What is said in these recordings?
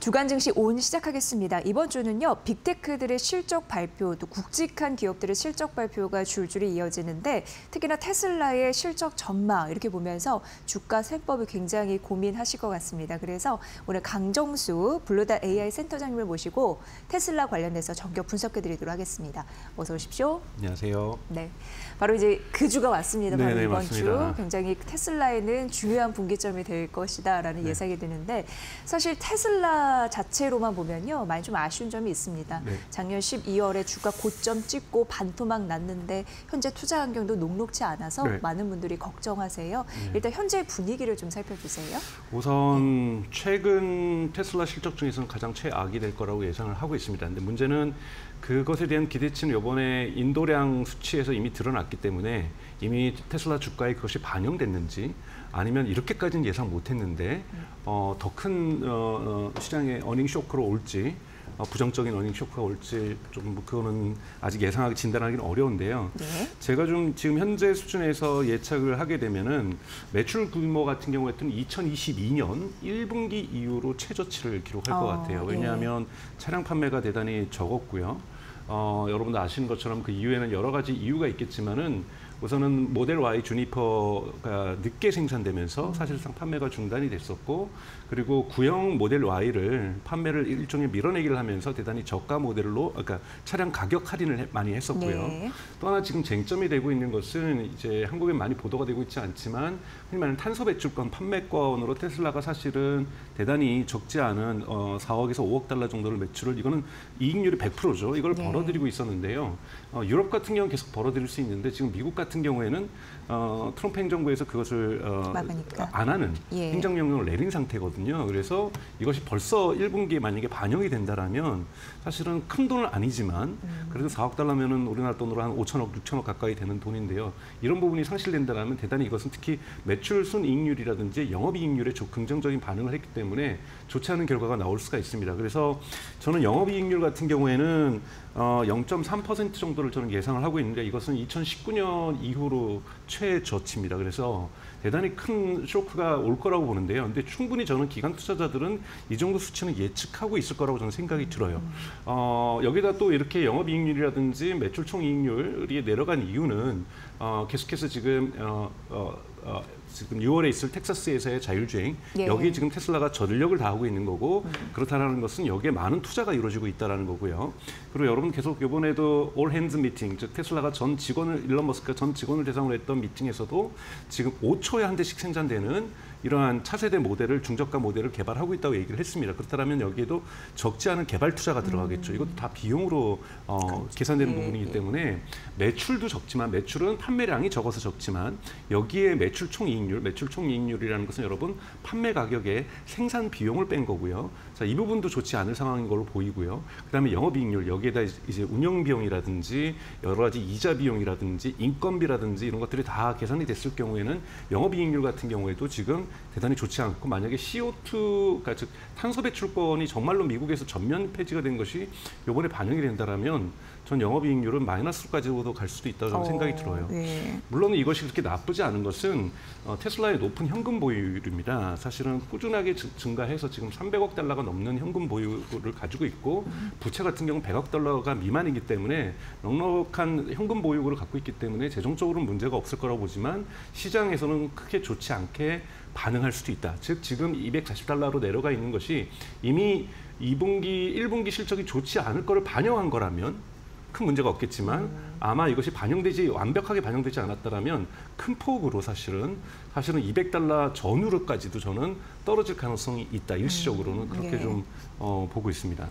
주간 증시 온 시작하겠습니다. 이번 주는요, 빅테크들의 실적 발표, 또 굵직한 기업들의 실적 발표가 줄줄이 이어지는데 특히나 테슬라의 실적 전망 이렇게 보면서 주가 셈법을 굉장히 고민하실 것 같습니다. 그래서 오늘 강정수 블루닷 AI 센터장님을 모시고 테슬라 관련해서 전격 분석해드리도록 하겠습니다. 어서 오십시오. 안녕하세요. 네, 바로 이제 그 주가 왔습니다. 바로 이번 맞습니다. 주 굉장히 테슬라에는 중요한 분기점이 될 것이다라는 예상이 드는데 사실 테슬라 자체로만 보면요 많이 좀 아쉬운 점이 있습니다. 작년 12월에 주가 고점 찍고 반토막 났는데 현재 투자 환경도 녹록지 않아서 많은 분들이 걱정하세요. 일단 현재 분위기를 좀 살펴주세요. 우선 최근 테슬라 실적 중에서는 가장 최악이 될 거라고 예상을 하고 있습니다. 근데 문제는 그것에 대한 기대치는 이번에 인도량 수치에서 이미 드러났기 때문에 이미 테슬라 주가에 그것이 반영됐는지 아니면 이렇게까지는 예상 못했는데 더 큰 시장의 어닝 쇼크로 올지 부정적인 어닝 쇼크가 올지 좀 그거는 아직 예상하기 진단하기는 어려운데요. 제가 좀 지금 현재 수준에서 예측을 하게 되면은 매출 규모 같은 경우에는 2022년 1분기 이후로 최저치를 기록할 것 같아요. 왜냐하면 차량 판매가 대단히 적었고요. 여러분도 아시는 것처럼 그 이후에는 여러 가지 이유가 있겠지만은 우선은 모델 Y 주니퍼가 늦게 생산되면서 사실상 판매가 중단이 됐었고, 그리고 구형 모델 Y를 판매를 일종의 밀어내기를 하면서 대단히 저가 모델로, 그러니까 차량 가격 할인을 많이 했었고요. 또 하나 지금 쟁점이 되고 있는 것은 이제 한국에 많이 보도가 되고 있지 않지만 흔히 말하는 탄소 배출권 판매권으로 테슬라가 사실은 대단히 적지 않은 4억에서 5억 달러 정도를 매출을, 이거는 이익률이 100%죠. 이걸 벌어들이고 있었는데요. 유럽 같은 경우는 계속 벌어들일 수 있는데 지금 미국 같은 경우에는 트럼프 행정부에서 그것을 안 하는 행정명령을 내린 상태거든요. 그래서 이것이 벌써 1분기에 만약에 반영이 된다라면 사실은 큰 돈은 아니지만 그래도 4억 달러면은 우리나라 돈으로 한 5천억, 6천억 가까이 되는 돈인데요. 이런 부분이 상실된다라면 대단히 이것은 특히 매출 순이익률이라든지 영업이익률에 긍정적인 반응을 했기 때문에 좋지 않은 결과가 나올 수가 있습니다. 그래서 저는 영업이익률 같은 경우에는 0.3% 정도를 저는 예상을 하고 있는데 이것은 2019년 이후로 최저치입니다. 그래서 대단히 큰 쇼크가 올 거라고 보는데요. 근데 충분히 저는 기관 투자자들은 이 정도 수치는 예측하고 있을 거라고 저는 생각이 들어요. 여기다 또 이렇게 영업이익률이라든지 매출 총이익률이 내려간 이유는 계속해서 지금 6월에 있을 텍사스에서의 자율주행, 여기에 지금 테슬라가 전력을 다하고 있는 거고, 그렇다는 것은 여기에 많은 투자가 이루어지고 있다는 거고요. 그리고 여러분 계속 이번에도 올 핸즈 미팅, 즉 테슬라가 전 직원을, 일론 머스크가 전 직원을 대상으로 했던 미팅에서도 지금 5초에 한 대씩 생산되는 이러한 차세대 모델을, 중저가 모델을 개발하고 있다고 얘기를 했습니다. 그렇다면 여기에도 적지 않은 개발 투자가 들어가겠죠. 이것도 다 비용으로 계산되는 부분이기 때문에 매출도 적지만, 매출은 판매량이 적어서 적지만 여기에 매출 총이익률이라는 것은 여러분 판매 가격에 생산 비용을 뺀 거고요. 자, 이 부분도 좋지 않을 상황인 걸로 보이고요. 그다음에 영업이익률, 여기에다 이제 운영 비용이라든지 여러 가지 이자 비용이라든지 인건비라든지 이런 것들이 다 계산이 됐을 경우에는 영업이익률 같은 경우에도 지금 대단히 좋지 않고, 만약에 CO2, 그러니까 즉 탄소 배출권이 정말로 미국에서 전면 폐지가 된 것이 이번에 반영이 된다라면 전 영업이익률은 마이너스로까지도 갈 수도 있다고 저는 생각이 들어요. 물론 이것이 그렇게 나쁘지 않은 것은 테슬라의 높은 현금 보유율입니다. 사실은 꾸준하게 증가해서 지금 300억 달러가 넘는 현금 보유를 가지고 있고, 부채 같은 경우는 100억 달러가 미만이기 때문에 넉넉한 현금 보유고를 갖고 있기 때문에 재정적으로는 문제가 없을 거라고 보지만 시장에서는 크게 좋지 않게 반응할 수도 있다. 즉 지금 240달러로 내려가 있는 것이 이미 2분기, 1분기 실적이 좋지 않을 거를 반영한 거라면 큰 문제가 없겠지만 아마 이것이 완벽하게 반영되지 않았다면 큰 폭으로 사실은 200달러 전후로까지도 저는 떨어질 가능성이 있다. 일시적으로는 그렇게 좀 보고 있습니다.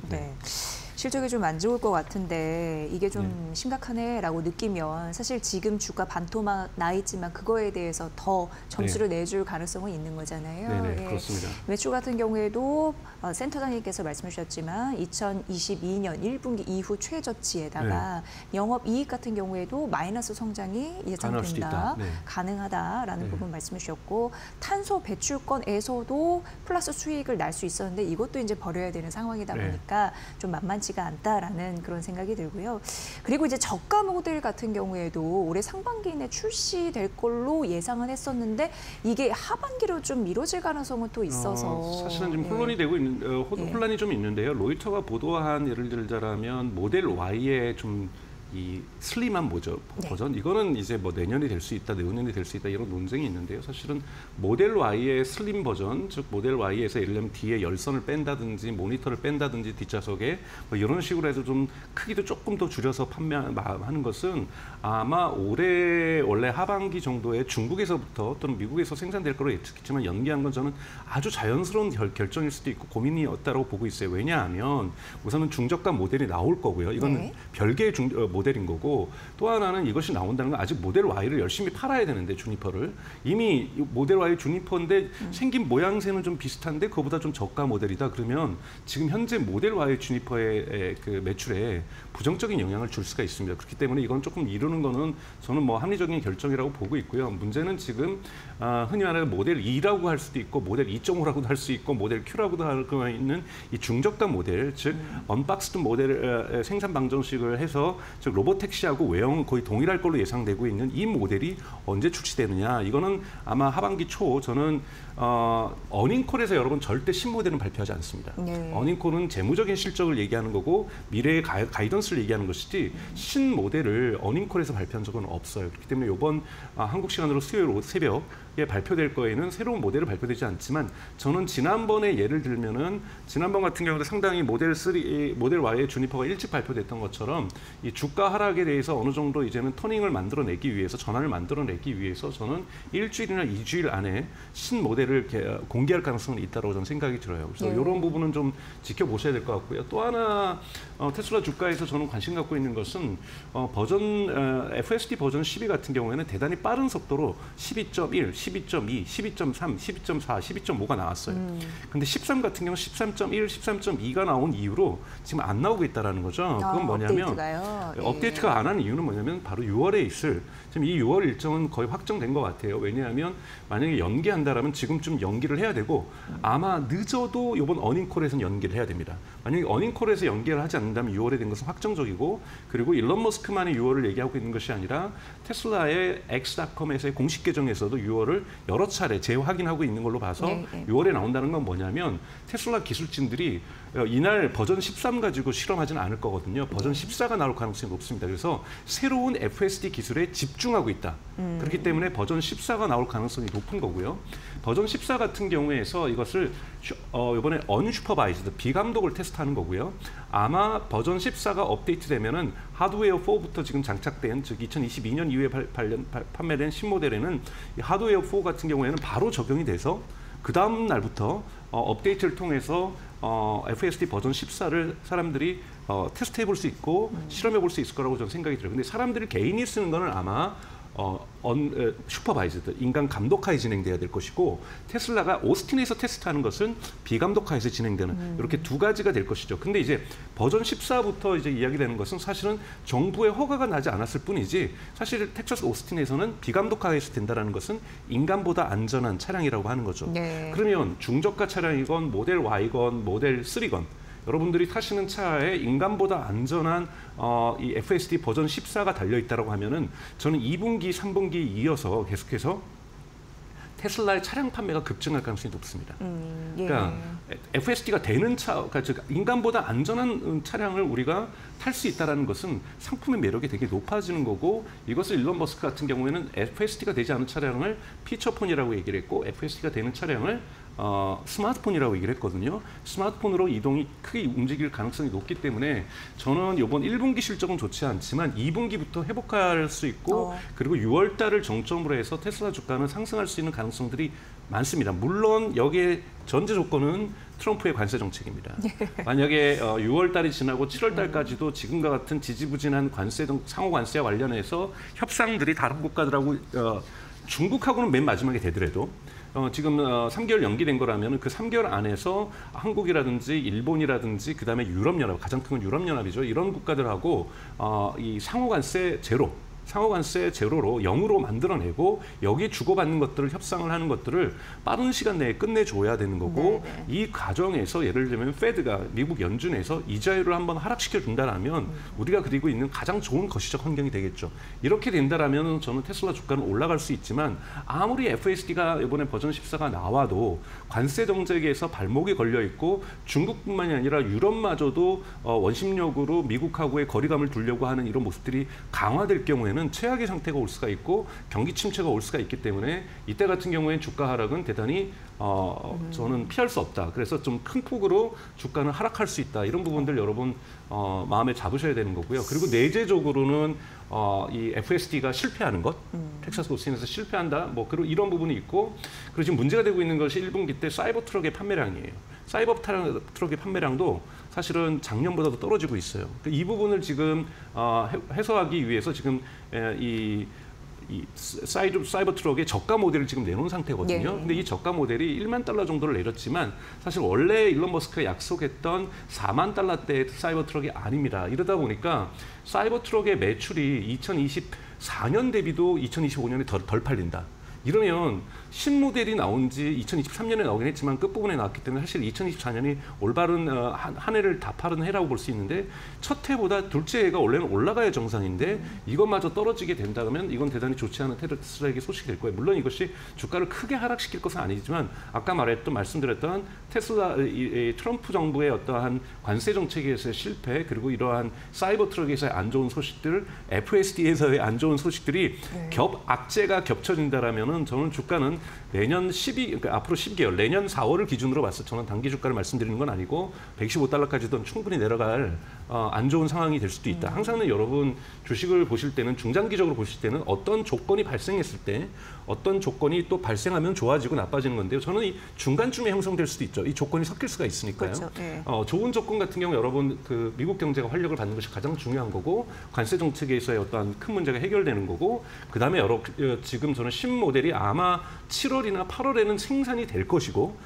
실적이 좀 안 좋을 것 같은데 이게 좀 심각하네라고 느끼면 사실 지금 주가 반토막 나 있지만 그거에 대해서 더 점수를 내줄 가능성은 있는 거잖아요. 그렇습니다. 매출 같은 경우에도 센터장님께서 말씀해 주셨지만 2022년 1분기 이후 최저치에다가 영업이익 같은 경우에도 마이너스 성장이 예상된다, 가능하다라는 부분 말씀해 주셨고, 탄소 배출권에서도 플러스 수익을 날 수 있었는데 이것도 이제 버려야 되는 상황이다 보니까 좀 만만치 만만치가 않다라는 그런 생각이 들고요. 그리고 이제 저가 모델 같은 경우에도 올해 상반기에 출시될 걸로 예상은 했었는데 이게 하반기로 좀 미뤄질 가능성은 또 있어서 사실은 지금 혼란이 되고 있는 혼란이 좀 있는데요. 로이터가 보도한 예를 들자라면 모델 Y의 좀 이 슬림한 버전 이거는 이제 뭐 내년이 될 수 있다, 내후년이 될 수 있다 이런 논쟁이 있는데요. 사실은 모델 Y의 슬림 버전, 즉 모델 Y에서 예를 들면 뒤에 열선을 뺀다든지 모니터를 뺀다든지 뒷좌석에 뭐 이런 식으로 해서 좀 크기도 조금 더 줄여서 판매하는 것은 아마 올해 원래 하반기 정도에 중국에서부터 또는 미국에서 생산될 거로 예측했지만 연기한 건 저는 아주 자연스러운 결정일 수도 있고 고민이 없다고 보고 있어요. 왜냐하면 우선은 중저가 모델이 나올 거고요. 이건 별개의 모델인 거고 또 하나는 이것이 나온다는 건 아직 모델 Y를 열심히 팔아야 되는데 주니퍼를 이미 모델 Y 주니퍼인데 생긴 모양새는 좀 비슷한데 그거보다 좀 저가 모델이다 그러면 지금 현재 모델 Y 주니퍼의 그 매출에 부정적인 영향을 줄 수가 있습니다. 그렇기 때문에 이건 조금 이루는 거는 저는 뭐 합리적인 결정이라고 보고 있고요. 문제는 지금 흔히 말하는 모델 2라고 할 수도 있고 모델 2.5라고도 할 수 있고 모델 Q라고도 할 수 있는 이 중저가 모델 즉 언박스드 모델 생산 방정식을 해서 즉 로보택시하고 외형은 거의 동일할 걸로 예상되고 있는 이 모델이 언제 출시되느냐 이거는 아마 하반기 초 저는 어닝콜에서 여러분 절대 신모델은 발표하지 않습니다. 어닝콜은 재무적인 실적을 얘기하는 거고 미래의 가이던스를 얘기하는 것이지 신모델을 어닝콜에서 발표한 적은 없어요. 그렇기 때문에 이번 한국 시간으로 수요일 새벽에 발표될 거에는 새로운 모델을 발표되지 않지만 저는 지난번에 예를 들면은 지난번 같은 경우도 상당히 모델 Y의 주니퍼가 일찍 발표됐던 것처럼 이 주가 하락에 대해서 어느 정도 이제는 터닝을 만들어내기 위해서 전환을 만들어내기 위해서 저는 일주일이나 2주일 안에 신 모델을 공개할 가능성은 있다고 저는 생각이 들어요. 그래서 이런 부분은 좀 지켜보셔야 될 것 같고요. 또 하나 테슬라 주가에서 저는 관심 갖고 있는 것은 FSD 버전 12 같은 경우에는 대단히 빠른 속도로 12.1, 12.2, 12.3, 12.4, 12.5가 나왔어요. 근데 13 같은 경우 13.1, 13.2가 나온 이후로 지금 안 나오고 있다는 거죠. 그건 뭐냐면 업데이트가 안 하는 이유는 뭐냐면 바로 6월에 있을 지금 이 6월 일정은 거의 확정된 것 같아요. 왜냐하면 만약에 연기한다라면 지금쯤 연기를 해야 되고 아마 늦어도 이번 어닝콜에서는 연기를 해야 됩니다. 만약에 어닝콜에서 연기를 하지 않는다면 6월에 된 것은 확정적이고 그리고 일론 머스크만이 6월을 얘기하고 있는 것이 아니라 테슬라의 X.com에서의 공식 계정에서도 6월을 여러 차례 재확인하고 있는 걸로 봐서 6월에 나온다는 건 뭐냐면 테슬라 기술진들이 이날 버전 13 가지고 실험하지는 않을 거거든요. 버전 14가 나올 가능성이 높습니다. 그래서 새로운 FSD 기술에 집중하고 있다. 그렇기 때문에 버전 14가 나올 가능성이 높은 거고요. 버전 14 같은 경우에서 이것을 이번에 언슈퍼바이즈드 비감독을 테스트하는 거고요. 아마 버전 14가 업데이트되면은 하드웨어 4부터 지금 장착된 즉 2022년 이후에 판매된 신모델에는 이 하드웨어 4 같은 경우에는 바로 적용이 돼서 그 다음 날부터 업데이트를 통해서 FSD 버전 14를 사람들이 테스트해 볼 수 있고 실험해 볼 수 있을 거라고 저는 생각이 들어요. 근데 사람들이 개인이 쓰는 거는 아마 슈퍼바이즈드 인간 감독하에 진행돼야 될 것이고 테슬라가 오스틴에서 테스트하는 것은 비감독하에서 진행되는 이렇게 두 가지가 될 것이죠. 근데 이제 버전 14부터 이제 이야기되는 것은 사실은 정부의 허가가 나지 않았을 뿐이지 사실 텍사스 오스틴에서는 비감독하에서 된다라는 것은 인간보다 안전한 차량이라고 하는 거죠. 그러면 중저가 차량이건 모델 Y건 모델 3건 여러분들이 타시는 차에 인간보다 안전한 이 FSD 버전 14가 달려있다고 하면은 저는 2분기, 3분기 이어서 계속해서 테슬라의 차량 판매가 급증할 가능성이 높습니다. 그러니까 FSD가 되는 차, 그러니까 즉 인간보다 안전한 차량을 우리가 탈 수 있다는 것은 상품의 매력이 되게 높아지는 거고 이것을 일론 머스크 같은 경우에는 FSD가 되지 않은 차량을 피처폰이라고 얘기를 했고 FSD가 되는 차량을 스마트폰이라고 얘기를 했거든요. 스마트폰으로 이동이 크게 움직일 가능성이 높기 때문에 저는 이번 1분기 실적은 좋지 않지만 2분기부터 회복할 수 있고 그리고 6월 달을 정점으로 해서 테슬라 주가는 상승할 수 있는 가능성들이 많습니다. 물론 여기에 전제 조건은 트럼프의 관세 정책입니다. 만약에 6월 달이 지나고 7월 달까지도 지금과 같은 지지부진한 관세 상호 관세와 관련해서 협상들이 다른 국가들하고 중국하고는 맨 마지막에 되더라도 지금 3개월 연기된 거라면 그 3개월 안에서 한국이라든지 일본이라든지 그다음에 유럽연합 가장 큰 건 유럽연합이죠. 이런 국가들하고 이 상호 관세 제로 상호관세 제로로 0으로 만들어내고 여기에 주고받는 것들을 협상을 하는 것들을 빠른 시간 내에 끝내줘야 되는 거고 네네. 이 과정에서 예를 들면 페드가 미국 연준에서 이자율을 한번 하락시켜 준다라면 우리가 그리고 있는 가장 좋은 거시적 환경이 되겠죠. 이렇게 된다라면 저는 테슬라 주가는 올라갈 수 있지만 아무리 FSD가 이번에 버전 14가 나와도 관세 정책에서 발목이 걸려 있고 중국뿐만이 아니라 유럽마저도 원심력으로 미국하고의 거리감을 두려고 하는 이런 모습들이 강화될 경우에는 최악의 상태가 올 수가 있고 경기 침체가 올 수가 있기 때문에 이때 같은 경우에는 주가 하락은 대단히 저는 피할 수 없다. 그래서 좀 큰 폭으로 주가는 하락할 수 있다. 이런 부분들 여러분 마음에 잡으셔야 되는 거고요. 그리고 내재적으로는 이 FSD가 실패하는 것, 텍사스 오스틴에서 실패한다. 뭐 그런 이런 부분이 있고, 그리고 지금 문제가 되고 있는 것이 1분기 때 사이버 트럭의 판매량이에요. 사이버 트럭의 판매량도 사실은 작년보다도 떨어지고 있어요. 이 부분을 지금 해소하기 위해서 지금 이 사이버 트럭의 저가 모델을 지금 내놓은 상태거든요. 네. 근데 이 저가 모델이 1만 달러 정도를 내렸지만 사실 원래 일론 머스크가 약속했던 4만 달러대의 사이버 트럭이 아닙니다. 이러다 보니까 사이버 트럭의 매출이 2024년 대비도 2025년에 덜 팔린다. 이러면 신모델이 나온 지 2023년에 나오긴 했지만 끝부분에 나왔기 때문에 사실 2024년이 올바른 한 해를 다 파는 해라고 볼 수 있는데 첫 해보다 둘째 해가 원래는 올라가야 정상인데 이것마저 떨어지게 된다면 이건 대단히 좋지 않은 테슬라에게 소식이 될 거예요. 물론 이것이 주가를 크게 하락시킬 것은 아니지만 아까 말씀드렸던 테슬라 트럼프 정부의 어떠한 관세 정책에서의 실패 그리고 이러한 사이버 트럭에서의 안 좋은 소식들, FSD에서의 안 좋은 소식들이 악재가 겹쳐진다라면은 저는 주가는 내년 그러니까 앞으로 12개월, 내년 4월을 기준으로 봐서 저는 단기 주가를 말씀드리는 건 아니고 115달러까지도 충분히 내려갈 안 좋은 상황이 될 수도 있다. 항상 여러분 주식을 보실 때는 중장기적으로 보실 때는 어떤 조건이 발생했을 때 어떤 조건이 또 발생하면 좋아지고 나빠지는 건데요. 저는 이 중간쯤에 형성될 수도 있죠. 이 조건이 섞일 수가 있으니까요. 그렇죠. 네. 좋은 조건 같은 경우 여러분 그 미국 경제가 활력을 받는 것이 가장 중요한 거고 관세 정책에서의 어떠한 큰 문제가 해결되는 거고 그다음에 지금 저는 신모델이 아마 7월이나 8월에는 생산이 될 것이고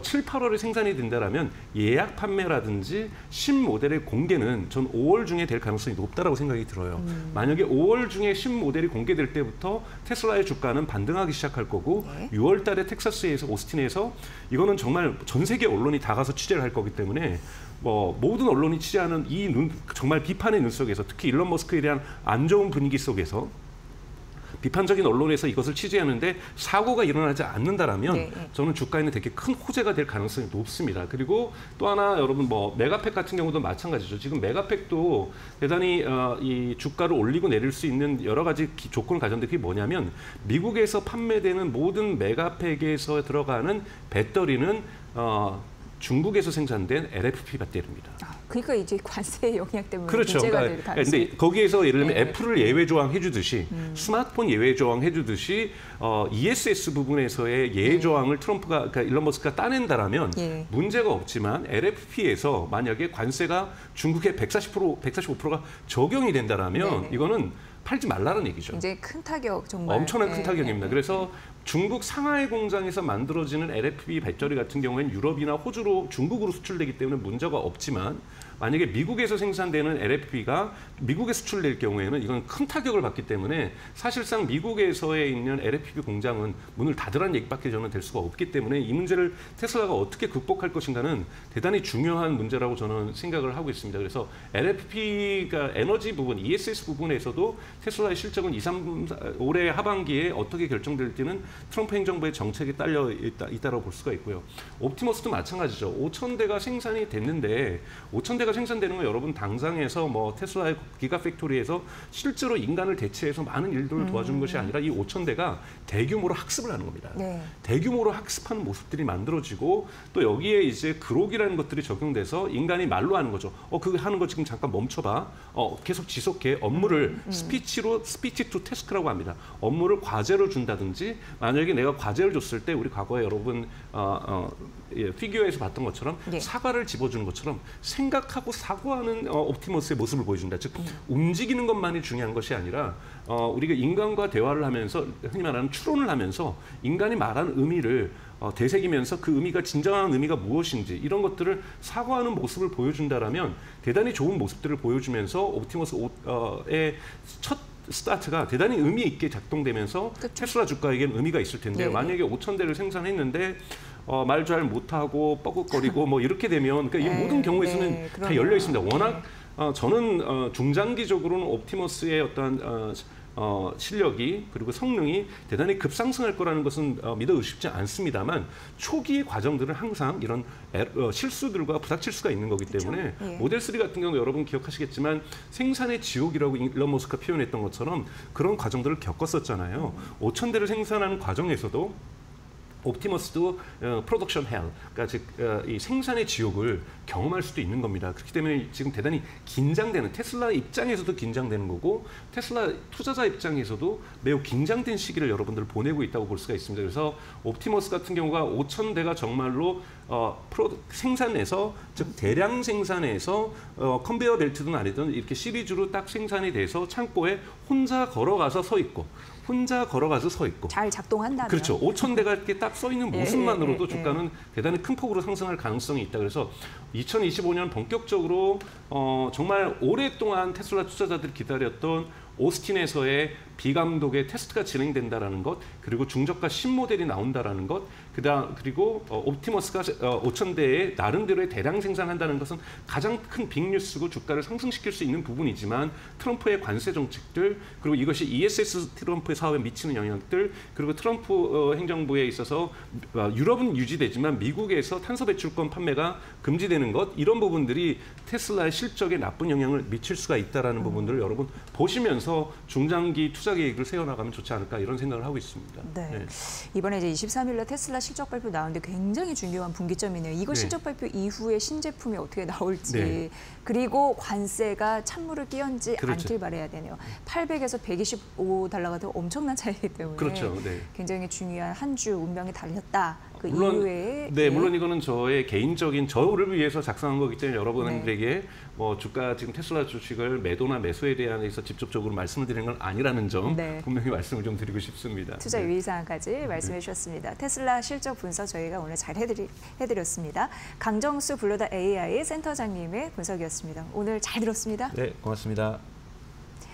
7, 8월에 생산이 된다라면 예약 판매라든지 신모델의 공개는 전 5월 중에 될 가능성이 높다라고 생각이 들어요. 만약에 5월 중에 신모델이 공개될 때부터 테슬라의 주가는 반등하기 시작할 거고 6월 달에 텍사스에서 오스틴에서 이거는 정말 전 세계 언론이 다 가서 취재를 할 거기 때문에 모든 언론이 취재하는 정말 비판의 눈 속에서 특히 일론 머스크에 대한 안 좋은 분위기 속에서 비판적인 언론에서 이것을 취재하는데 사고가 일어나지 않는다라면 저는 주가에는 되게 큰 호재가 될 가능성이 높습니다. 그리고 또 하나 여러분 메가팩 같은 경우도 마찬가지죠. 지금 메가팩도 대단히 이 주가를 올리고 내릴 수 있는 여러 가지 조건을 가졌는데 그게 뭐냐면 미국에서 판매되는 모든 메가팩에서 들어가는 배터리는 중국에서 생산된 LFP 배터리입니다. 그러니까 이제 관세 영향 때문에 그렇죠. 문제가 될 그러니까 가능성이. 근데 거기에서 예를 들면 애플을 예외 조항해 주듯이 스마트폰 예외 조항해 주듯이 ESS 부분에서의 예외 조항을 그러니까 일론 머스크가 따낸다라면 문제가 없지만 LFP에서 만약에 관세가 중국의 145%가 적용이 된다라면 이거는 팔지 말라는 얘기죠. 굉장히 큰 타격 정말. 엄청난 큰 타격입니다. 그래서 중국 상하이 공장에서 만들어지는 LFP 배터리 같은 경우에는 유럽이나 호주로 중국으로 수출되기 때문에 문제가 없지만 만약에 미국에서 생산되는 LFP가 미국에 수출될 경우에는 이건 큰 타격을 받기 때문에 사실상 미국에서에 있는 LFP 공장은 문을 닫으라는 얘기밖에 저는 될 수가 없기 때문에 이 문제를 테슬라가 어떻게 극복할 것인가는 대단히 중요한 문제라고 저는 생각을 하고 있습니다. 그래서 LFP가 에너지 부분, ESS 부분에서도 테슬라의 실적은 2, 3, 올해 하반기에 어떻게 결정될지는 트럼프 행정부의 정책에 딸려 있다고 볼 수가 있고요. 옵티머스도 마찬가지죠. 5,000대가 생산이 됐는데 5,000대가 생산되는 건 여러분 당장에서 테슬라의 기가팩토리에서 실제로 인간을 대체해서 많은 일들을 도와주는 것이 아니라 이 5,000대가 대규모로 학습을 하는 겁니다. 대규모로 학습하는 모습들이 만들어지고 또 여기에 이제 그록이라는 것들이 적용돼서 인간이 말로 하는 거죠. 그거 하는 거 지금 잠깐 멈춰봐. 계속 지속해. 업무를 스피치 투 태스크라고 합니다. 업무를 과제로 준다든지 만약에 내가 과제를 줬을 때 우리 과거에 여러분 피규어에서 봤던 것처럼 사과를 집어주는 것처럼 생각하고 사고하는 옵티머스의 모습을 보여준다. 즉 움직이는 것만이 중요한 것이 아니라 우리가 인간과 대화를 하면서 흔히 말하는 추론을 하면서 인간이 말하는 의미를 되새기면서 그 의미가 진정한 의미가 무엇인지 이런 것들을 사고하는 모습을 보여준다라면 대단히 좋은 모습들을 보여주면서 옵티머스의 첫 스타트가 대단히 의미 있게 작동되면서 그쵸. 테슬라 주가에겐 의미가 있을 텐데 예. 만약에 5,000대를 생산했는데 말 잘 못하고 뻐긋거리고 뭐 이렇게 되면 그러니까 이 모든 경우에서는 다 열려 있습니다. 워낙 저는 중장기적으로는 옵티머스의 어떤 실력이 그리고 성능이 대단히 급상승할 거라는 것은 믿어 의심치 않습니다만 초기의 과정들은 항상 이런 실수들과 부닥칠 수가 있는 거기 때문에 그렇죠? 예. 모델 3 같은 경우 여러분 기억하시겠지만 생산의 지옥이라고 일론 머스크가 표현했던 것처럼 그런 과정들을 겪었었잖아요. 5,000대를 생산하는 과정에서도 옵티머스도 프로덕션 헬, 그러니까 즉 이 생산의 지옥을 경험할 수도 있는 겁니다. 그렇기 때문에 지금 대단히 긴장되는 테슬라 입장에서도 긴장되는 거고 테슬라 투자자 입장에서도 매우 긴장된 시기를 여러분들 보내고 있다고 볼 수가 있습니다. 그래서 옵티머스 같은 경우가 5,000대가 정말로 생산해서 즉 대량 생산해서 컨베이어 벨트든 아니든 이렇게 시리즈로 딱 생산이 돼서 창고에 혼자 걸어가서 서 있고 잘 작동한다면. 그렇죠. 5,000대가 이렇게 딱 써 있는 모습만으로도 예. 주가는 대단히 큰 폭으로 상승할 가능성이 있다. 그래서 2025년 본격적으로 정말 오랫동안 테슬라 투자자들이 기다렸던 오스틴에서의 비감독의 테스트가 진행된다라는 것, 그리고 중저가 신모델이 나온다라는 것, 그리고 옵티머스가 5,000대에 나름대로의 대량 생산한다는 것은 가장 큰 빅뉴스고 주가를 상승시킬 수 있는 부분이지만 트럼프의 관세 정책들, 그리고 이것이 ESS 트럼프의 사업에 미치는 영향들, 그리고 트럼프 행정부에 있어서 유럽은 유지되지만 미국에서 탄소 배출권 판매가 금지되는 것, 이런 부분들이 테슬라의 실적에 나쁜 영향을 미칠 수가 있다라는 부분들을 여러분 보시면서 중장기 투자 계획을 세워나가면 좋지 않을까 이런 생각을 하고 있습니다. 네. 네. 이번에 이제 23일날 테슬라 실적 발표 나오는데 굉장히 중요한 분기점이네요. 이거 네. 실적 발표 이후에 신제품이 어떻게 나올지 네. 그리고 관세가 찬물을 끼얹지 그렇죠. 않길 바라야 되네요. 800에서 125달러가 더 엄청난 차이기 때문에 그렇죠. 네. 굉장히 중요한 한 주 운명이 달렸다. 그 물론, 이후에 네, 물론 이거는 저의 개인적인 저를 위해서 작성한 거기 때문에 여러분들에게 뭐 주가 지금 테슬라 주식을 매도나 매수에 대해서 직접적으로 말씀을 드리는 건 아니라는 점 네. 분명히 말씀을 좀 드리고 싶습니다. 투자 네. 유의사항까지 말씀해 주셨습니다. 테슬라 실적 분석 저희가 오늘 잘 해드렸습니다. 강정수 블루다 AI 센터장님의 분석이었습니다. 오늘 잘 들었습니다. 네, 고맙습니다.